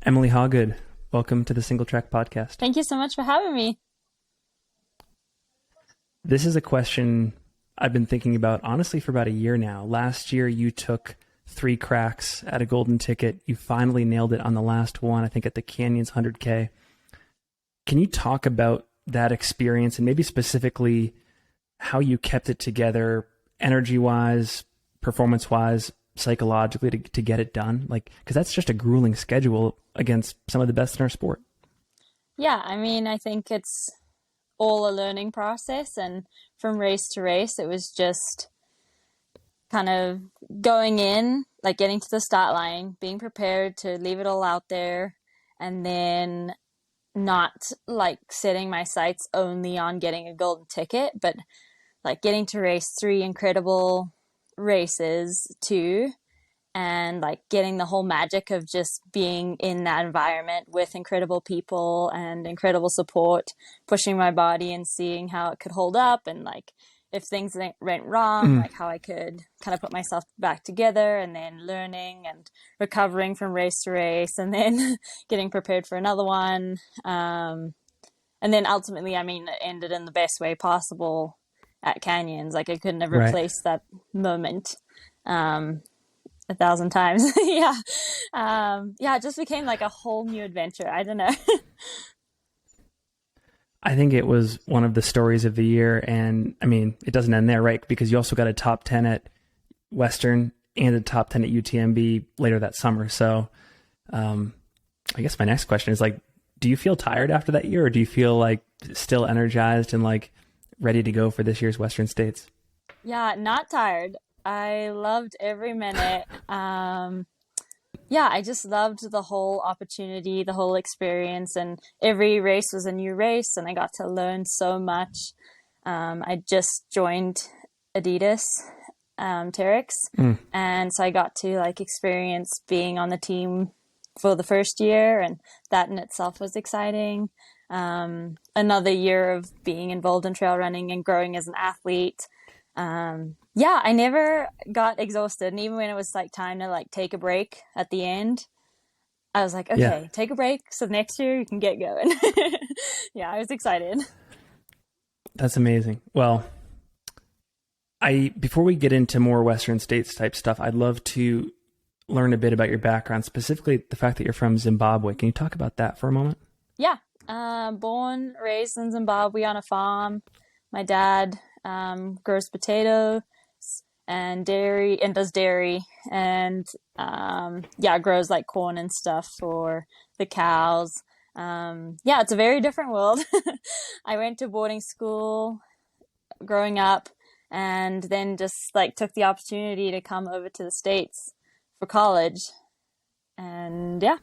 Emily Hawgood, welcome to the Single Track Podcast. Thank you so much for having me. This is a question I've been thinking about, honestly, for about a year now. Last year, you took 3 cracks at a golden ticket. You finally nailed it on the last one, I think at the Canyons 100K. Can you talk about that experience and maybe specifically how you kept it together, energy-wise, performance-wise, psychologically to get it done? Like, because that's just a grueling schedule against some of the best in our sport. Yeah, I mean, I think it's all a learning process, and from race to race, it was just kind of going in, like getting to the start line, being prepared to leave it all out there, and then not like setting my sights only on getting a golden ticket, but like getting to race 3 incredible races too, and like getting the whole magic of just being in that environment with incredible people and incredible support, pushing my body and seeing how it could hold up, and like if things went wrong, like how I could kind of put myself back together, and then learning and recovering from race to race, and then getting prepared for another one. And then ultimately, I mean, it ended in the best way possible at Canyons. Like I could never replace that moment 1,000 times. Yeah. It just became like a whole new adventure. I don't know. I think it was one of the stories of the year. And I mean, it doesn't end there, right? Because you also got a top 10 at Western and a top 10 at UTMB later that summer. So I guess my next question is like, do you feel tired after that year, or do you feel like still energized and like ready to go for this year's Western States? Yeah, not tired. I loved every minute. I just loved the whole opportunity, the whole experience, and every race was a new race, and I got to learn so much. I just joined Adidas Terrex, and so I got to like experience being on the team for the first year, and that in itself was exciting. Another year of being involved in trail running and growing as an athlete. I never got exhausted. And even when it was like time to like take a break at the end, I was like, okay, take a break. So next year you can get going. Yeah, I was excited. That's amazing. Well, before we get into more Western States type stuff, I'd love to learn a bit about your background, specifically the fact that you're from Zimbabwe. Can you talk about that for a moment? Yeah. Born, raised in Zimbabwe on a farm. My dad grows potatoes and dairy, and does dairy, and grows like corn and stuff for the cows. It's a very different world. I went to boarding school growing up, and then just like took the opportunity to come over to the States for college. And yeah.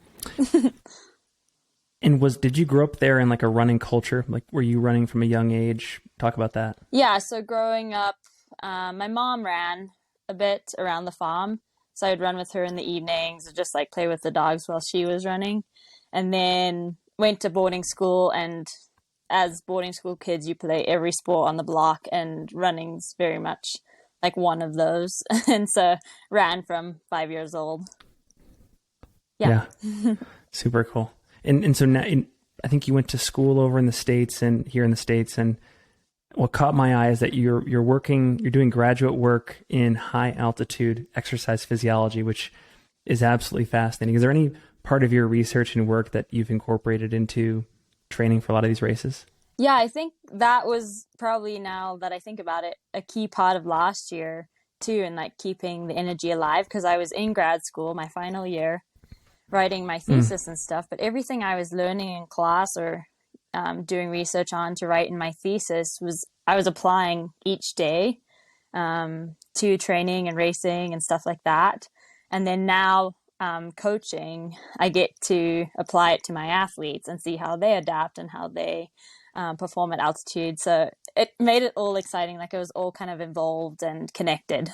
And did you grow up there in like a running culture? Like, were you running from a young age? Talk about that. Yeah. So growing up, my mom ran a bit around the farm. So I'd run with her in the evenings, or just like play with the dogs while she was running. And then went to boarding school, and as boarding school kids, you play every sport on the block, and running's very much like one of those. And so ran from 5 years old. Yeah. Super cool. And so now, I think you went to school over in the States and here in the States. And what caught my eye is that you're doing graduate work in high altitude exercise physiology, which is absolutely fascinating. Is there any part of your research and work that you've incorporated into training for a lot of these races? Yeah, I think that was probably, now that I think about it, a key part of last year too, and like keeping the energy alive, because I was in grad school, my final year, writing my thesis and stuff, but everything I was learning in class or doing research on to write in my thesis I was applying each day to training and racing and stuff like that. And then now coaching, I get to apply it to my athletes and see how they adapt and how they perform at altitude. So it made it all exciting, like it was all kind of involved and connected.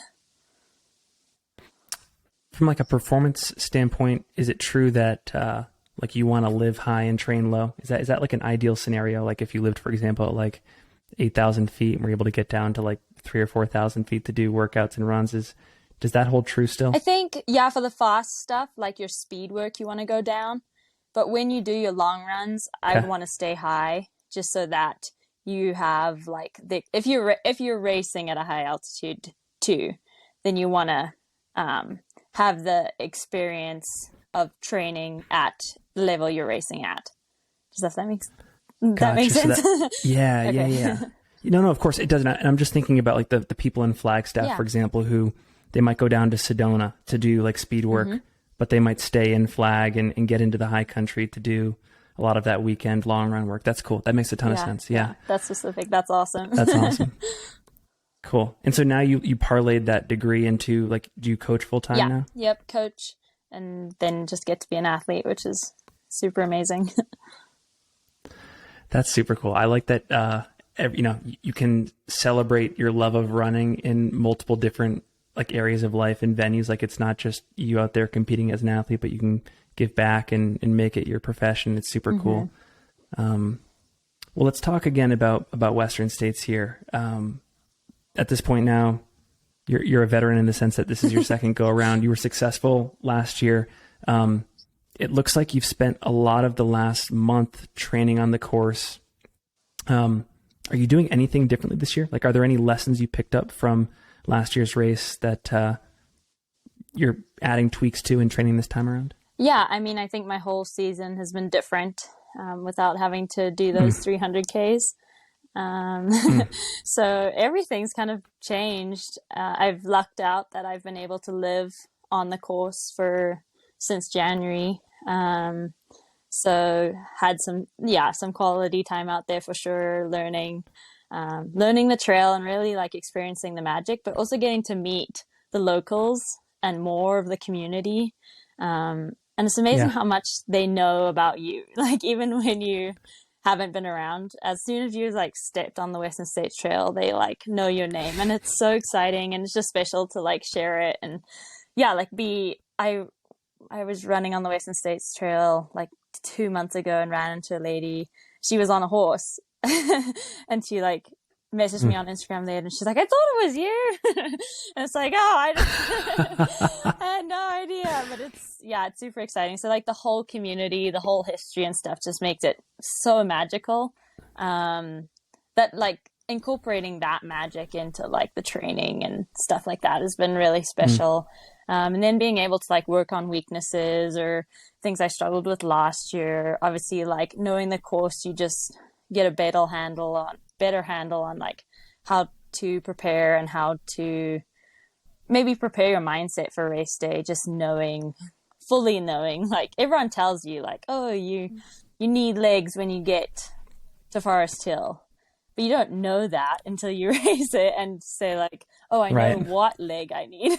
From like a performance standpoint, is it true that like you want to live high and train low? Is that like an ideal scenario? Like if you lived, for example, at like 8,000 feet and were able to get down to like 3,000 or 4,000 feet to do workouts and runs, does that hold true still? I think, yeah, for the fast stuff, like your speed work, you want to go down. But when you do your long runs, I Okay. would want to stay high just so that you have like if you're racing at a high altitude too, then you want to have the experience of training at the level you're racing at. Does that make Gotcha. So sense? that, yeah, yeah, Okay. yeah. No, no, of course it doesn't. And I'm just thinking about like the people in Flagstaff, Yeah. for example, who they might go down to Sedona to do like speed work, but they might stay in Flag and get into the high country to do a lot of that weekend long run work. That's cool. That makes a ton of Yeah, sense. yeah. Yeah. That's specific. That's awesome. That's awesome. Cool. And so now you parlayed that degree into like, do you coach full time Yeah. now? Yep. Coach, and then just get to be an athlete, which is super amazing. That's super cool. I like that. You can celebrate your love of running in multiple different like areas of life and venues. Like it's not just you out there competing as an athlete, but you can give back and make it your profession. It's super cool. Well, let's talk again about Western States here. At this point now, you're a veteran in the sense that this is your second go around. You were successful last year. It looks like you've spent a lot of the last month training on the course. Are you doing anything differently this year? Like, are there any lessons you picked up from last year's race that you're adding tweaks to and training this time around? Yeah, I mean, I think my whole season has been different without having to do those 300Ks. So everything's kind of changed. I've lucked out that I've been able to live on the course since January. So had some quality time out there for sure, learning the trail and really like experiencing the magic, but also getting to meet the locals and more of the community. And it's amazing how much they know about you. Like even when you haven't been around, as soon as you like stepped on the Western States Trail, they like know your name, and it's so exciting, and it's just special to like share it. And yeah, like I was running on the Western States Trail like 2 months ago and ran into a lady. She was on a horse and she like messaged me on Instagram later, and she's like, I thought it was you. And it's like, I had no idea, but it's super exciting. So like the whole community, the whole history and stuff just makes it so magical. That like incorporating that magic into like the training and stuff like that has been really special. And then being able to like work on weaknesses or things I struggled with last year. Obviously, like knowing the course, you just get a better handle on like how to prepare and how to maybe prepare your mindset for race day. Just fully knowing, like everyone tells you like, oh, you need legs when you get to Forest Hill. But you don't know that until you race it and say like, oh, I know what leg I need.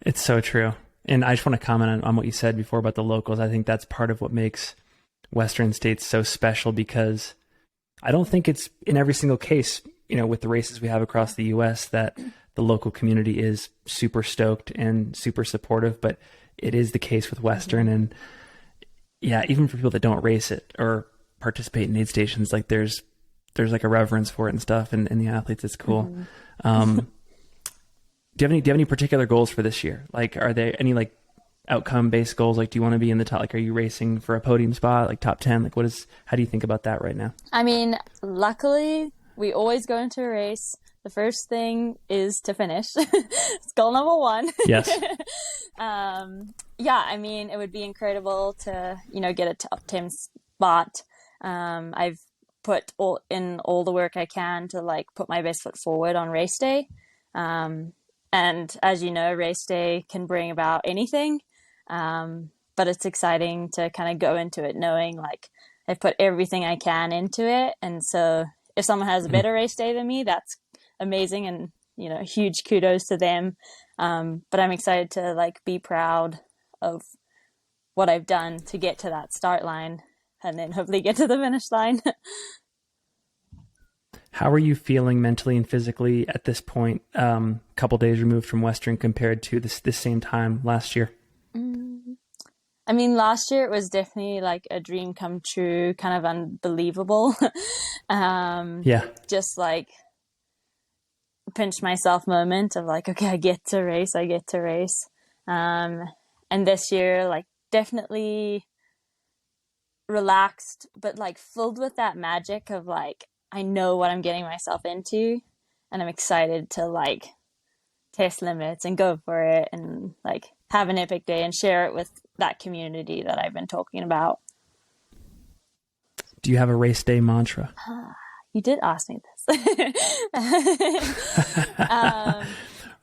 It's so true. And I just want to comment on what you said before about the locals. I think that's part of what makes Western States so special, because I don't think it's in every single case, with the races we have across the US, that the local community is super stoked and super supportive, but it is the case with Western. And yeah, even for people that don't race it or participate in aid stations, like there's like a reverence for it and stuff, and the athletes, it's cool. Do you have any particular goals for this year? Like, are there any like outcome based goals? Like, do you want to be in the top, like, are you racing for a podium spot, like top 10? Like, how do you think about that right now? I mean, luckily we always go into a race. The first thing is to finish. It's goal number one. Yes. Yeah, I mean, it would be incredible to, get a top 10 spot. I've put all the work I can to like put my best foot forward on race day. And as you know, race day can bring about anything. But it's exciting to kind of go into it knowing like I've put everything I can into it. And so if someone has a better race day than me, that's amazing. And, huge kudos to them. But I'm excited to like be proud of what I've done to get to that start line and then hopefully get to the finish line. How are you feeling mentally and physically at this point, a couple days removed from Western compared to this same time last year? I mean, last year it was definitely like a dream come true, kind of unbelievable. Just like pinch myself moment of like, okay, I get to race. And this year, like, definitely relaxed, but like filled with that magic of like, I know what I'm getting myself into, and I'm excited to like test limits and go for it and like have an epic day and share it with that community that I've been talking about. Do you have a race day mantra? You did ask me this.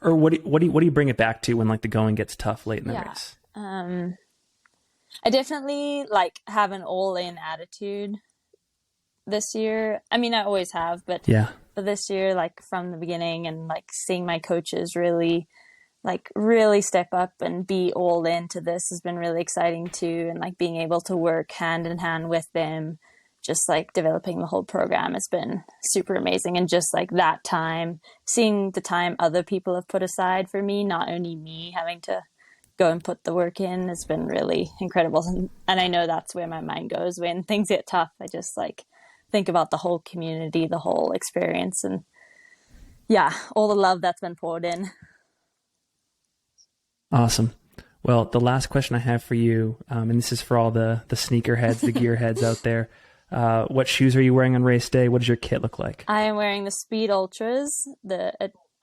Or what do you bring it back to when like the going gets tough late in the race? I definitely like have an all-in attitude this year. I mean, I always have, but this year, like from the beginning, and like seeing my coaches really step up and be all into this has been really exciting too. And like being able to work hand in hand with them, just like developing the whole program has been super amazing. And just like that time, seeing the time other people have put aside for me, not only me having to go and put the work in, has been really incredible. And I know that's where my mind goes when things get tough. I just like think about the whole community, the whole experience, and all the love that's been poured in. Awesome. Well, the last question I have for you, and this is for all the sneaker heads, the gear heads out there. What shoes are you wearing on race day? What does your kit look like? I am wearing the Speed Ultras, the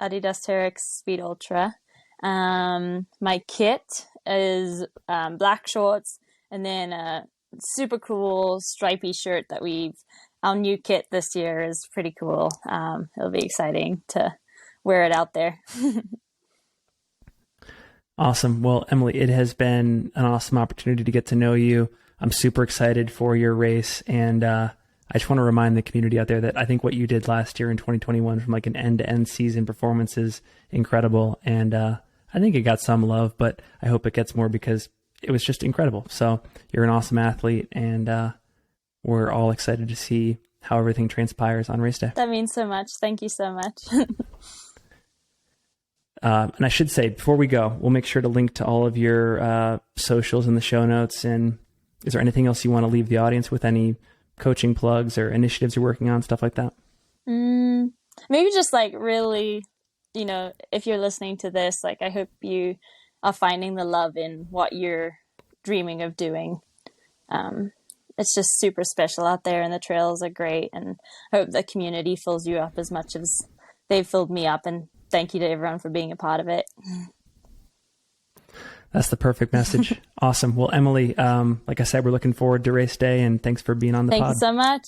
Adidas Terrex Speed Ultra. My kit is black shorts and then a super cool stripy shirt that our new kit this year is pretty cool. It'll be exciting to wear it out there. Awesome. Well, Emily, it has been an awesome opportunity to get to know you. I'm super excited for your race. And I just want to remind the community out there that I think what you did last year in 2021 from like an end-to-end season performance is incredible. And I think it got some love, but I hope it gets more because it was just incredible. So you're an awesome athlete, and we're all excited to see how everything transpires on race day. That means so much. Thank you so much. And I should say, before we go, we'll make sure to link to all of your socials in the show notes. And is there anything else you want to leave the audience with? Any coaching plugs or initiatives you're working on, stuff like that? Maybe just like really, if you're listening to this, like I hope you are finding the love in what you're dreaming of doing. It's just super special out there, and the trails are great. And I hope the community fills you up as much as they've filled me up. And thank you to everyone for being a part of it. That's the perfect message. Awesome. Well, Emily, like I said, we're looking forward to race day, and thanks for being on the pod. Thank you so much.